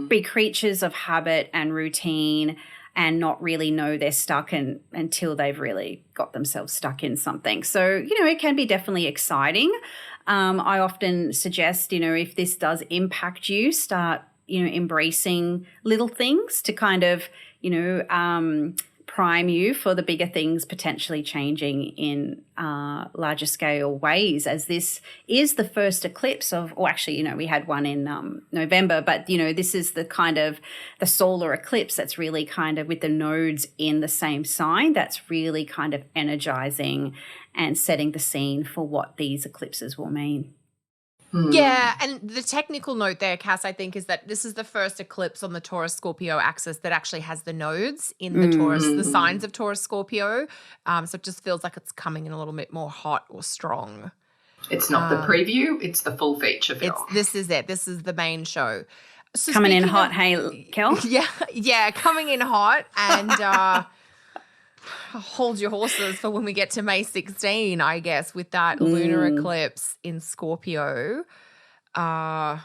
be creatures of habit and routine and not really know they're stuck until they've really got themselves stuck in something. So, you know, it can be definitely exciting. I often suggest, you know, if this does impact you, start, you know, embracing little things to kind of, you know, prime you for the bigger things potentially changing in larger scale ways, as this is the first eclipse of, or actually, you know, we had one in November, but, you know, this is the kind of the solar eclipse that's really kind of with the nodes in the same sign that's really kind of energizing and setting the scene for what these eclipses will mean. Yeah, and the technical note there, Cass, I think, is that this is the first eclipse on the Taurus-Scorpio axis that actually has the nodes in the Taurus, the signs of Taurus-Scorpio. So it just feels like it's coming in a little bit more hot or strong. It's not the preview, it's the full feature film. This is it. This is the main show. So coming in hot, hey, Kel? Yeah, coming in hot and hold your horses for when we get to May 16, I guess, with that lunar eclipse in Scorpio. Yeah,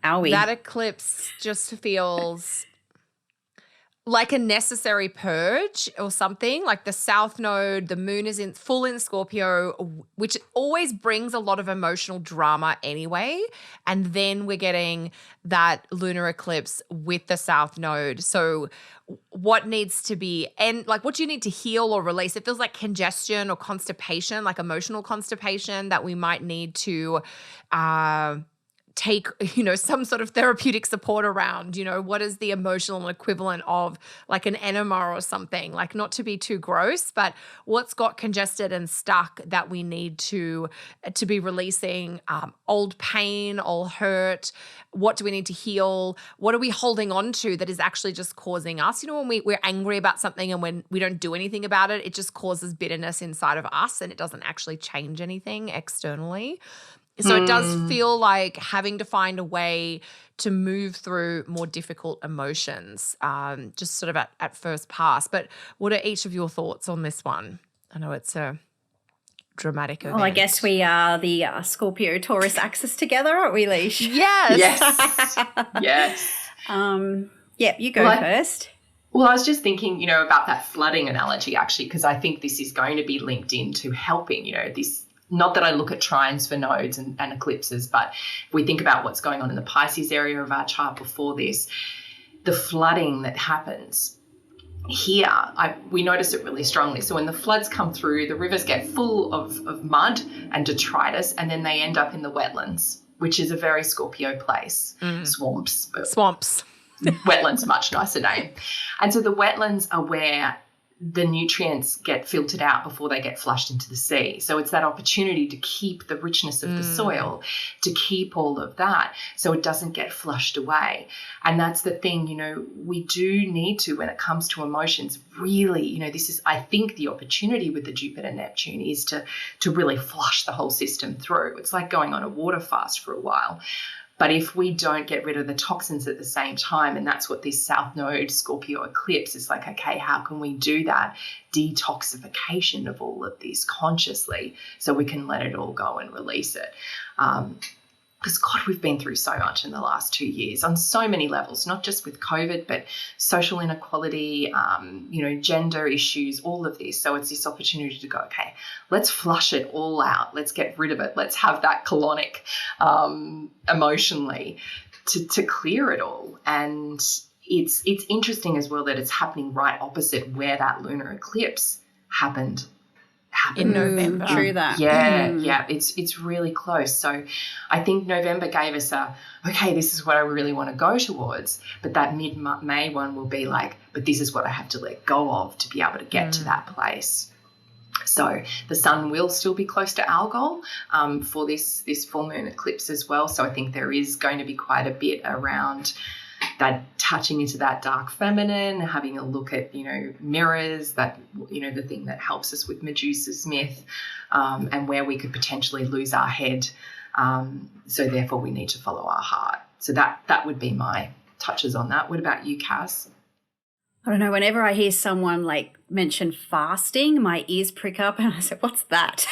are we? That eclipse just feels like a necessary purge or something. Like the South Node, the moon is in full in Scorpio, which always brings a lot of emotional drama anyway. And then we're getting that lunar eclipse with the South Node. So what needs to be, and like what do you need to heal or release? It feels like congestion or constipation, like emotional constipation that we might need to take, some sort of therapeutic support around, what is the emotional equivalent of like an enema or something, like not to be too gross, but what's got congested and stuck that we need to be releasing, old pain, old hurt. What do we need to heal? What are we holding on to that is actually just causing us? When we're angry about something and when we don't do anything about it, it just causes bitterness inside of us and it doesn't actually change anything externally. So it does feel like having to find a way to move through more difficult emotions, just sort of at first pass. But what are each of your thoughts on this one? I know it's a dramatic event. Well, I guess we are the Scorpio Taurus axis together, aren't we, Leash? Yes. Yes. Yeah, you go first. Well, I was just thinking, about that flooding analogy actually, because I think this is going to be linked into helping, this. Not that I look at trines for nodes and eclipses, but if we think about what's going on in the Pisces area of our chart before this, the flooding that happens here, we notice it really strongly. So when the floods come through, the rivers get full of mud and detritus, and then they end up in the wetlands, which is a very Scorpio place. Swamps. Wetlands, much nicer name. And so the wetlands are where the nutrients get filtered out before they get flushed into the sea. So it's that opportunity to keep the richness of the soil, to keep all of that so it doesn't get flushed away. And that's the thing, we do need to, when it comes to emotions, really, this is, I think, the opportunity with the Jupiter Neptune is to really flush the whole system through. It's like going on a water fast for a while. But if we don't get rid of the toxins at the same time, and that's what this South Node Scorpio eclipse is like, okay, how can we do that detoxification of all of this consciously so we can let it all go and release it? Because, God, we've been through so much in the last 2 years on so many levels, not just with COVID, but social inequality, gender issues, all of this. So it's this opportunity to go, okay, let's flush it all out. Let's get rid of it. Let's have that colonic emotionally to clear it all. And it's interesting as well that it's happening right opposite where that lunar eclipse happened in November. True that. Yeah, it's really close. So I think November gave us okay, this is what I really want to go towards, but that mid-May one will be like, but this is what I have to let go of to be able to get to that place. So the sun will still be close to our goal for this full moon eclipse as well. So I think there is going to be quite a bit around that touching into that dark feminine, having a look at, mirrors, that, the thing that helps us with Medusa's myth, and where we could potentially lose our head. So therefore we need to follow our heart. So that would be my touches on that. What about you, Cass? I don't know. Whenever I hear someone mention fasting, my ears prick up and I say, what's that?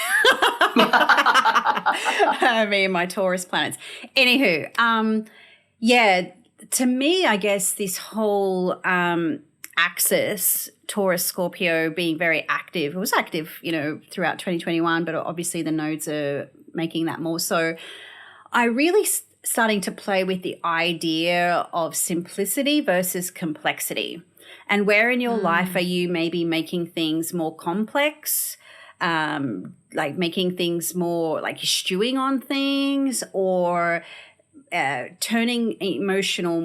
Me and my Taurus planets. Anywho, to me, I guess this whole axis, Taurus, Scorpio being very active, it was active, throughout 2021, but obviously the nodes are making that more so. I really starting to play with the idea of simplicity versus complexity. And where in your life are you maybe making things more complex, making things more like you're stewing on things, or turning emotional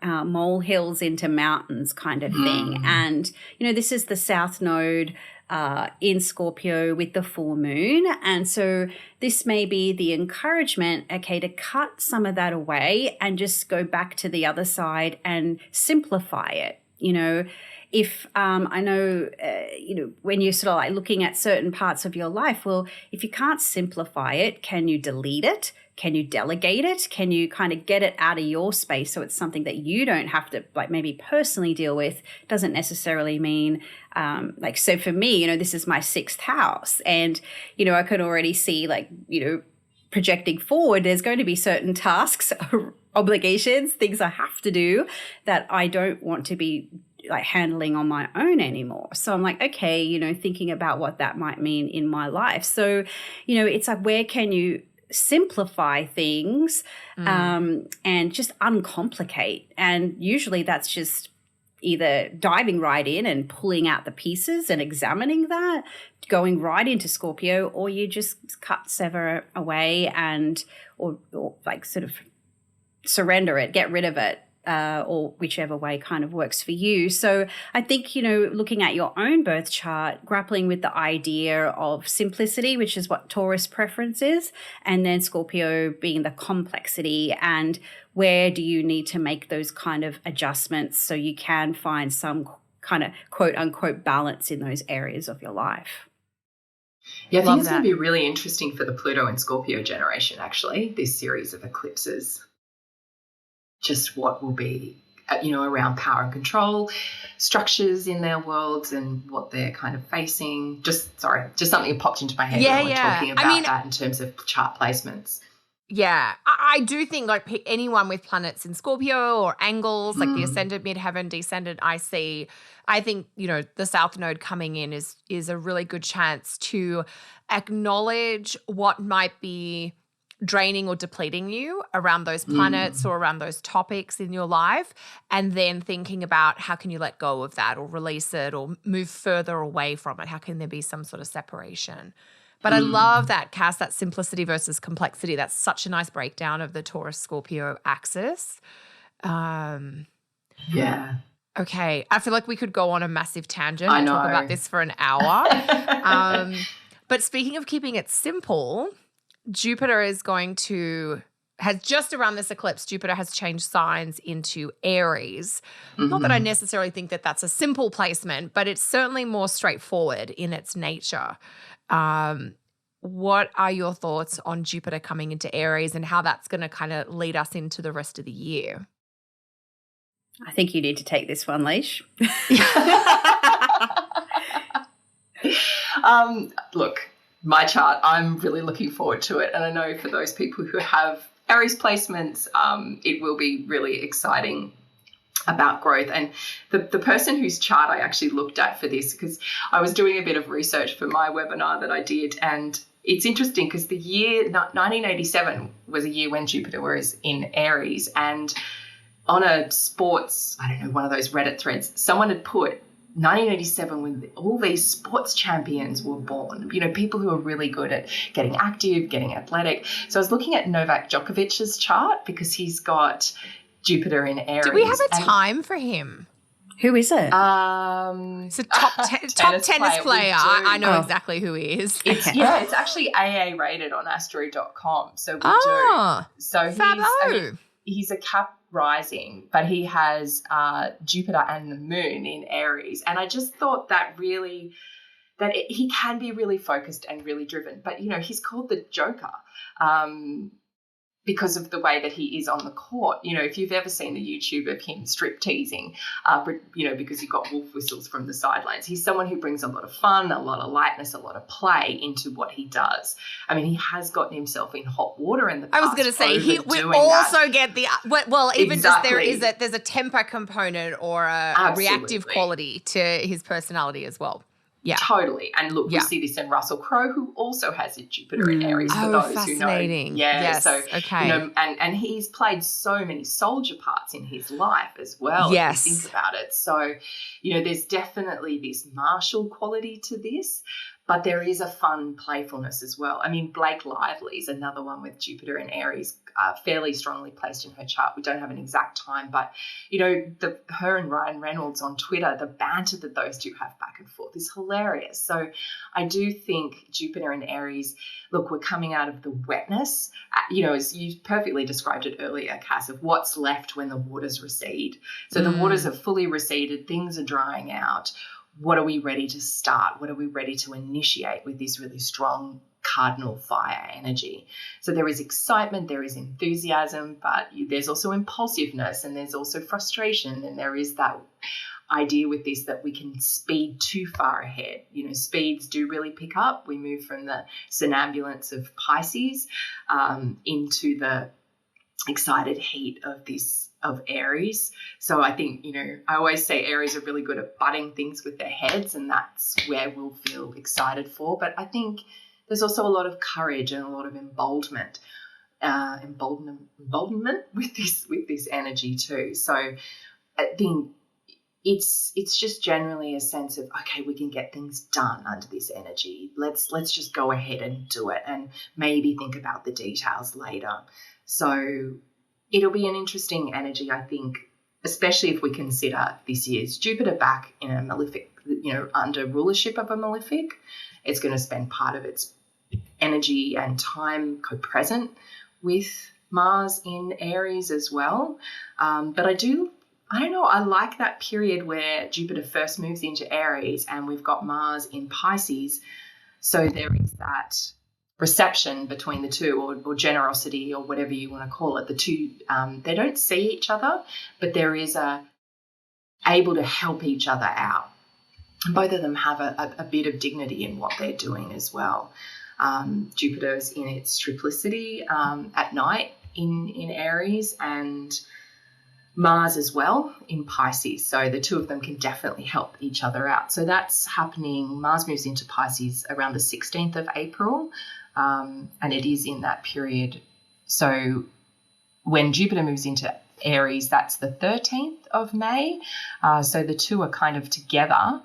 molehills into mountains kind of thing. And, this is the South Node in Scorpio with the full moon. And so this may be the encouragement, okay, to cut some of that away and just go back to the other side and simplify it. If I know, when you're sort of looking at certain parts of your life, well, if you can't simplify it, can you delete it? Can you delegate it? Can you kind of get it out of your space so it's something that you don't have to maybe personally deal with? Doesn't necessarily mean so for me, this is my 6th house, and I could already see projecting forward, there's going to be certain tasks, obligations, things I have to do that I don't want to be handling on my own anymore. So I'm okay, thinking about what that might mean in my life. So, it's where can you simplify things and just uncomplicate? And usually that's just either diving right in and pulling out the pieces and examining that, going right into Scorpio, or you just cut, sever away and or like sort of surrender it, get rid of it, or whichever way kind of works for you. So I think, looking at your own birth chart, grappling with the idea of simplicity, which is what Taurus preference is, and then Scorpio being the complexity, and where do you need to make those kind of adjustments so you can find some kind of quote unquote balance in those areas of your life. Yeah, I think it's going to be really interesting for the Pluto and Scorpio generation, actually, this series of eclipses. Just what will be, around power and control, structures in their worlds and what they're kind of facing. Just something that popped into my head when we're talking about that in terms of chart placements. Yeah, I do think like anyone with planets in Scorpio or angles, like the ascendant, midheaven, descendant, I think, the South Node coming in is a really good chance to acknowledge what might be draining or depleting you around those planets or around those topics in your life, and then thinking about how can you let go of that or release it or move further away from it. How can there be some sort of separation? But I love that, Cass, that simplicity versus complexity. That's such a nice breakdown of the Taurus-Scorpio axis. Yeah. Okay. I feel like we could go on a massive tangent I and know. talk about this for an hour. But speaking of keeping it simple, Jupiter has just around this eclipse, Jupiter has changed signs into Aries. Not that I necessarily think that that's a simple placement, but it's certainly more straightforward in its nature. What are your thoughts on Jupiter coming into Aries and how that's going to kind of lead us into the rest of the year? I think you need to take this one, Leash. Look, my chart, I'm really looking forward to it. And I know for those people who have Aries placements, it will be really exciting about growth. And the person whose chart I actually looked at for this, because I was doing a bit of research for my webinar that I did, and it's interesting because the year 1987 was a year when Jupiter was in Aries, and on a sports, one of those Reddit threads, someone had put 1987 when all these sports champions were born, people who are really good at getting active, getting athletic. So I was looking at Novak Djokovic's chart because he's got Jupiter in Aries. Do we have a time for him? Who is it? It's a top tennis player. I know exactly who he is. It's actually AA rated on astro.com. So we do. So he's a Cap rising, but he has Jupiter and the moon in Aries. And I just thought that he can be really focused and really driven. But, he's called the Joker. Because of the way that he is on the court. If you've ever seen the YouTube of him strip teasing, because you've got wolf whistles from the sidelines, he's someone who brings a lot of fun, a lot of lightness, a lot of play into what he does. I mean, he has gotten himself in hot water in the past. I was going to say, we also get the, even exactly. Just there's a temper component or a reactive quality to his personality as well. Yeah, totally. And look, we see this in Russell Crowe, who also has a Jupiter in Aries. For those who know, Yes. So okay, and he's played so many soldier parts in his life as well. Yes, if you think about it. So, there's definitely this martial quality to this, but there is a fun playfulness as well. I mean, Blake Lively is another one with Jupiter in Aries, fairly strongly placed in her chart. We don't have an exact time, but, her and Ryan Reynolds on Twitter, the banter that those two have back and forth is hilarious. So I do think Jupiter in Aries, look, we're coming out of the wetness, as you perfectly described it earlier, Cass, of what's left when the waters recede. So the waters have fully receded, things are drying out. What are we ready to start? What are we ready to initiate with this really strong cardinal fire energy? So there is excitement, there is enthusiasm, but there's also impulsiveness and there's also frustration, and there is that idea with this that we can speed too far ahead. Speeds do really pick up. We move from the somnambulance of Pisces into the excited heat of Aries. So I think, I always say Aries are really good at butting things with their heads, and that's where we'll feel excited for. But I think there's also a lot of courage and a lot of emboldenment with this energy too. So I think it's just generally a sense of, okay, we can get things done under this energy. Let's just go ahead and do it, and maybe think about the details later. So it'll be an interesting energy, I think, especially if we consider this year's Jupiter back in a malefic, under rulership of a malefic. It's going to spend part of its energy and time co-present with Mars in Aries as well. But I don't know, I like that period where Jupiter first moves into Aries and we've got Mars in Pisces. So there is that reception between the two, or generosity, or whatever you want to call it. The two, they don't see each other, but there is able to help each other out. And both of them have a bit of dignity in what they're doing as well. Jupiter is in its triplicity at night in Aries, and Mars as well in Pisces. So the two of them can definitely help each other out. So that's happening. Mars moves into Pisces around the 16th of April, and it is in that period. So when Jupiter moves into Aries, that's the 13th of May. So the two are kind of together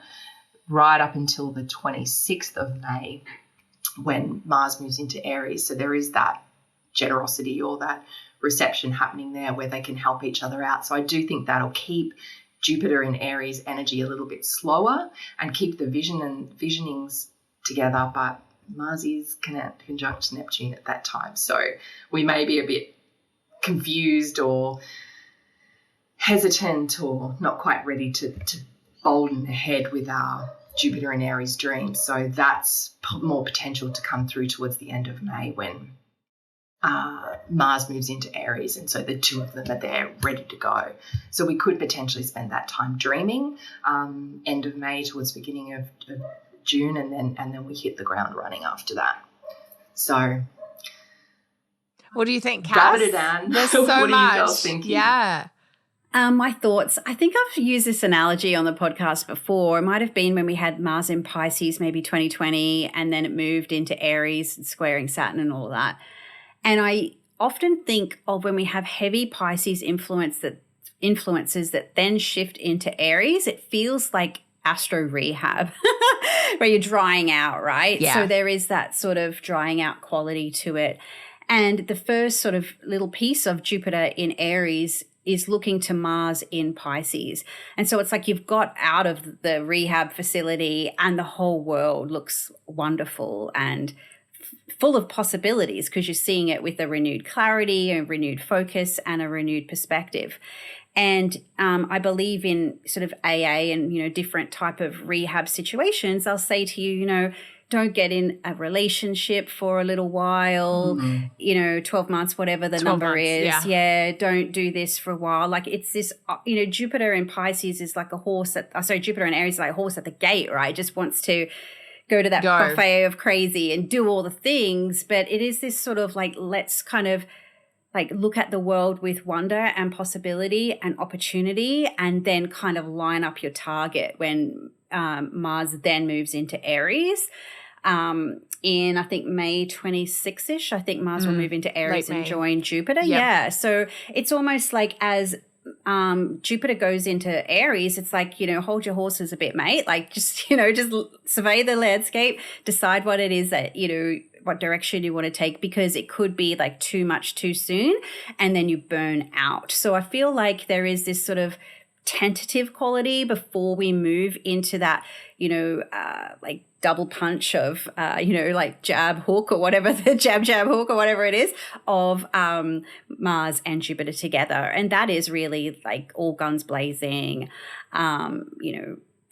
right up until the 26th of May when Mars moves into Aries. So there is that generosity or that reception happening there where they can help each other out. So I do think that'll keep Jupiter in Aries energy a little bit slower and keep the visionings together. But Mars is conjunct Neptune at that time. So we may be a bit confused or hesitant or not quite ready to bolden ahead with our Jupiter in Aries dreams. So that's more potential to come through towards the end of May when Mars moves into Aries, and so the two of them are there ready to go. So we could potentially spend that time dreaming, end of May towards beginning of June, and then we hit the ground running after that. So what do you think, Cass? There's so what much. Are you girls thinking? Yeah. My thoughts. I think I've used this analogy on the podcast before. It might have been when we had Mars in Pisces, maybe 2020, and then it moved into Aries, squaring Saturn and all of that. And I often think of when we have heavy Pisces influences that then shift into Aries, it feels like astro rehab where you're drying out, right? Yeah. So there is that sort of drying out quality to it. And the first sort of little piece of Jupiter in Aries is looking to Mars in Pisces. And so it's like you've got out of the rehab facility and the whole world looks wonderful and full of possibilities because you're seeing it with a renewed clarity, a renewed focus, and a renewed perspective. And I believe in sort of AA and, different type of rehab situations. I'll say to you, don't get in a relationship for a little while, 12 months, whatever the number is. Yeah. Don't do this for a while. Like it's this, Jupiter in Pisces is like a horse Jupiter in Aries is like a horse at the gate, right? Just wants to go to that buffet of crazy and do all the things. But it is this sort of like, let's kind of like look at the world with wonder and possibility and opportunity, and then kind of line up your target when Mars then moves into Aries. In I think May 26-ish, I think Mars will move into Aries and join Jupiter. Yep. Yeah. So it's almost like as Jupiter goes into Aries, it's like, hold your horses a bit, mate. Like just survey the landscape, decide what it is that, what direction you want to take, because it could be like too much too soon and then you burn out. So I feel like there is this sort of tentative quality before we move into that, like double punch of, like jab hook or whatever, the jab hook or whatever it is of Mars and Jupiter together. And that is really like all guns blazing,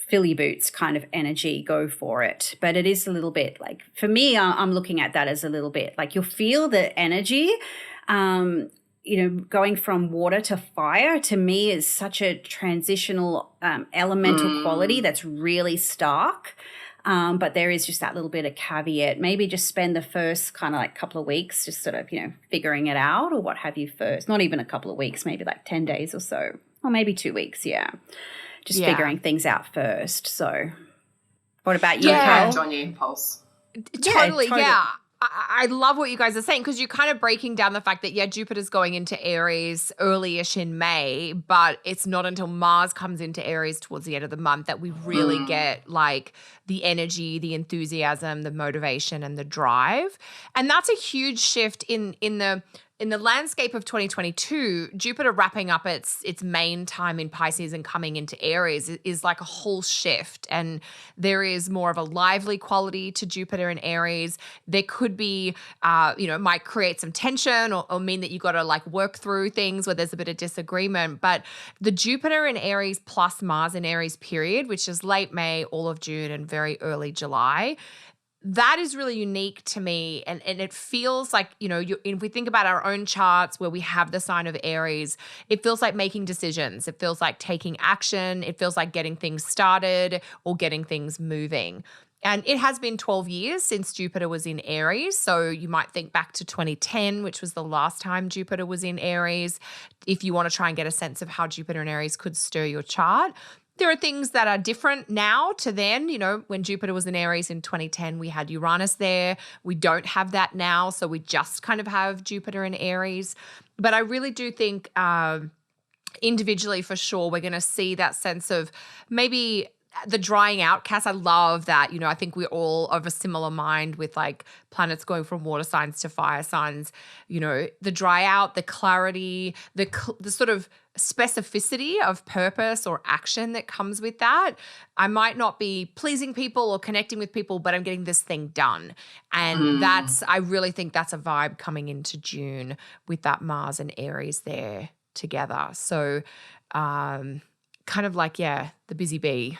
Philly boots kind of energy, go for it. But it is a little bit like, for me, I'm looking at that as a little bit like you'll feel the energy, going from water to fire to me is such a transitional elemental quality that's really stark. But there is just that little bit of caveat. Maybe just spend the first kind of like couple of weeks just sort of, figuring it out or what have you first. Not even a couple of weeks, maybe like 10 days or so, or maybe 2 weeks, Just figuring things out first. So what about you, Carol? On your impulse. Totally. I love what you guys are saying, because you're kind of breaking down the fact that, yeah, Jupiter's going into Aries early-ish in May, but it's not until Mars comes into Aries towards the end of the month that we really get like the energy, the enthusiasm, the motivation, and the drive. And that's a huge shift in the landscape of 2022. Jupiter wrapping up its main time in Pisces and coming into Aries is like a whole shift. And there is more of a lively quality to Jupiter in Aries. There could be, it might create some tension or mean that you got to like work through things where there's a bit of disagreement. But the Jupiter in Aries plus Mars in Aries period, which is late May, all of June, and very early July, that is really unique to me. And it feels like, if we think about our own charts where we have the sign of Aries, it feels like making decisions. It feels like taking action. It feels like getting things started or getting things moving. And it has been 12 years since Jupiter was in Aries. So you might think back to 2010, which was the last time Jupiter was in Aries, if you want to try and get a sense of how Jupiter in Aries could stir your chart. There are things that are different now to then. When Jupiter was in Aries in 2010, we had Uranus there. We don't have that now, so we just kind of have Jupiter in Aries. But I really do think individually, for sure, we're going to see that sense of maybe the drying out. Cass, I love that. I think we're all of a similar mind with like planets going from water signs to fire signs. The dry out, the clarity, the sort of specificity of purpose or action that comes with that. I might not be pleasing people or connecting with people, but I'm getting this thing done. And I really think that's a vibe coming into June with that Mars and Aries there together. So kind of like, the busy bee.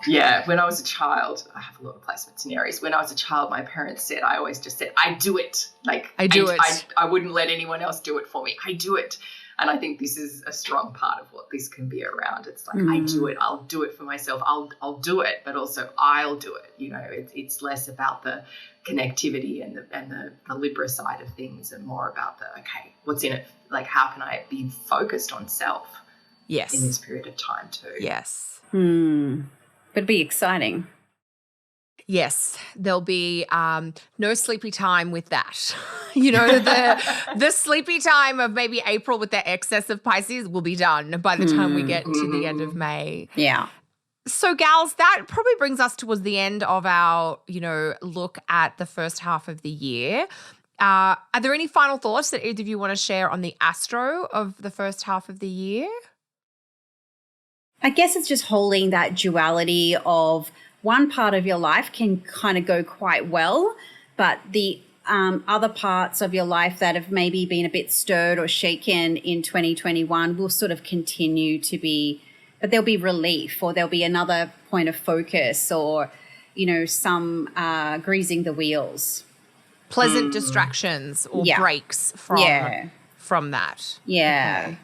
Yeah, when I was a child, I have a lot of placements in Aries. When I was a child, my parents said, I always just said, I do it. Like, I do it. I wouldn't let anyone else do it for me. I do it. And I think this is a strong part of what this can be around. It's like, I do it. I'll do it for myself. I'll do it, but also I'll do it. It's less about the connectivity and the Libra side of things and more about okay, what's in it? Like, how can I be focused on self? Yes. In this period of time too. Yes. But it'd be exciting. Yes, there'll be no sleepy time with that. The sleepy time of maybe April with the excess of Pisces will be done by the time we get to the end of May. Yeah. So, gals, that probably brings us towards the end of our, look at the first half of the year. Are there any final thoughts that either of you want to share on the astro of the first half of the year? I guess it's just holding that duality of one part of your life can kind of go quite well, but the other parts of your life that have maybe been a bit stirred or shaken in 2021 will sort of continue to be, but there'll be relief, or there'll be another point of focus, or, some greasing the wheels. Pleasant distractions or breaks from that. Yeah. Okay.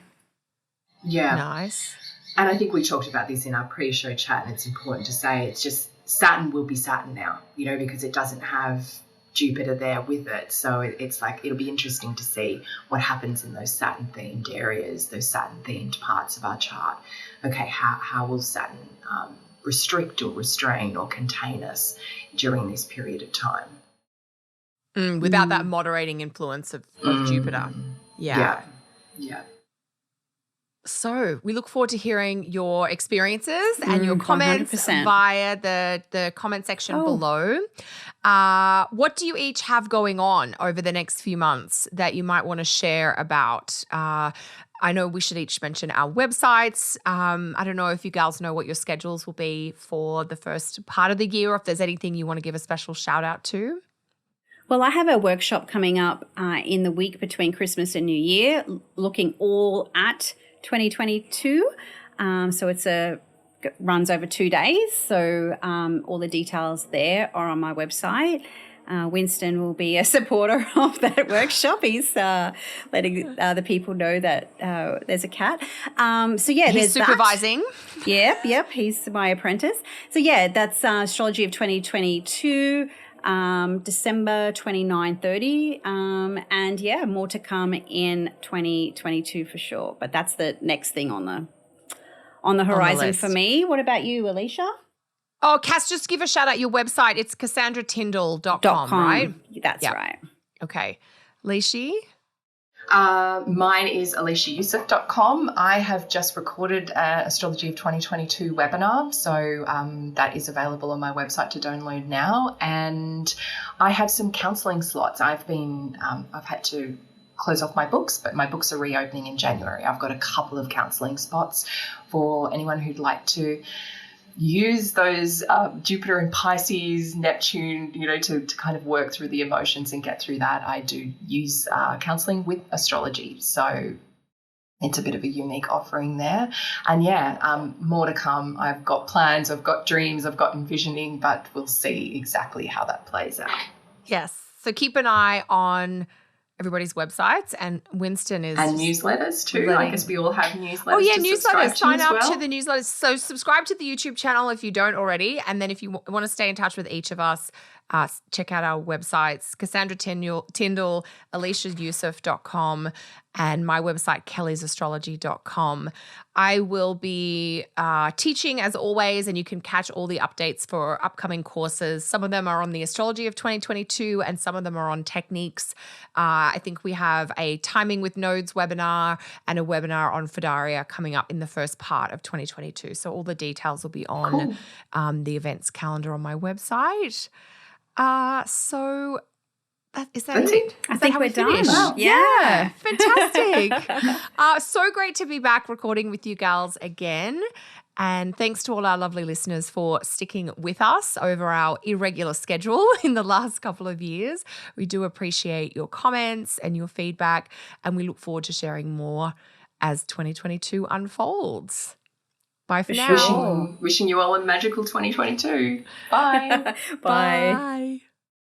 Yeah. Nice. And I think we talked about this in our pre-show chat, and it's important to say it's just Saturn will be Saturn now, because it doesn't have Jupiter there with it. So it's like it'll be interesting to see what happens in those Saturn-themed areas, those Saturn-themed parts of our chart. Okay, how will Saturn restrict or restrain or contain us during this period of time? Without that moderating influence of Jupiter. Yeah. So we look forward to hearing your experiences and your comments 100%. via the comment section below. What do you each have going on over the next few months that you might want to share about? I know we should each mention our websites. I don't know if you gals know what your schedules will be for the first part of the year, or if there's anything you want to give a special shout out to. Well, I have a workshop coming up in the week between Christmas and New Year, looking all at 2022. So it runs over 2 days. So all the details there are on my website. Winston will be a supporter of that workshop. He's letting the people know that there's a cat. He's supervising. That. Yep. He's my apprentice. So that's Astrology of 2022. December 29-30, and more to come in 2022 for sure. But that's the next thing on the horizon for me. What about you, Alicia? Oh, Cass, just give a shout out your website. It's cassandratyndall.com, right? That's right. Okay. Leishi? Mine is aliciayusuf.com. I have just recorded an Astrology of 2022 webinar, so that is available on my website to download now. And I have some counselling slots. I've had to close off my books, but my books are reopening in January. I've got a couple of counselling spots for anyone who'd like to use those Jupiter and Pisces, Neptune, to kind of work through the emotions and get through that. I do use counselling with astrology. So it's a bit of a unique offering there. And more to come. I've got plans, I've got dreams, I've got envisioning, but we'll see exactly how that plays out. Yes. So keep an eye on everybody's websites, and Winston is... And newsletters too. I guess we all have newsletters. Oh, yeah, newsletters. Sign up to the newsletters. So subscribe to the YouTube channel if you don't already. And then if you want to stay in touch with each of us, check out our websites, Cassandra Tyndall, aliciayusuf.com, and my website, kellysastrology.com. I will be teaching as always, and you can catch all the updates for upcoming courses. Some of them are on the Astrology of 2022 and some of them are on techniques. I think we have a timing with nodes webinar and a webinar on Fidaria coming up in the first part of 2022. So all the details will be on the events calendar on my website. So is that it? I think we're done. Wow. Yeah. Fantastic. So great to be back recording with you gals again. And thanks to all our lovely listeners for sticking with us over our irregular schedule in the last couple of years. We do appreciate your comments and your feedback, and we look forward to sharing more as 2022 unfolds. Bye for now. Wishing you all a magical 2022. Bye. Bye. Bye.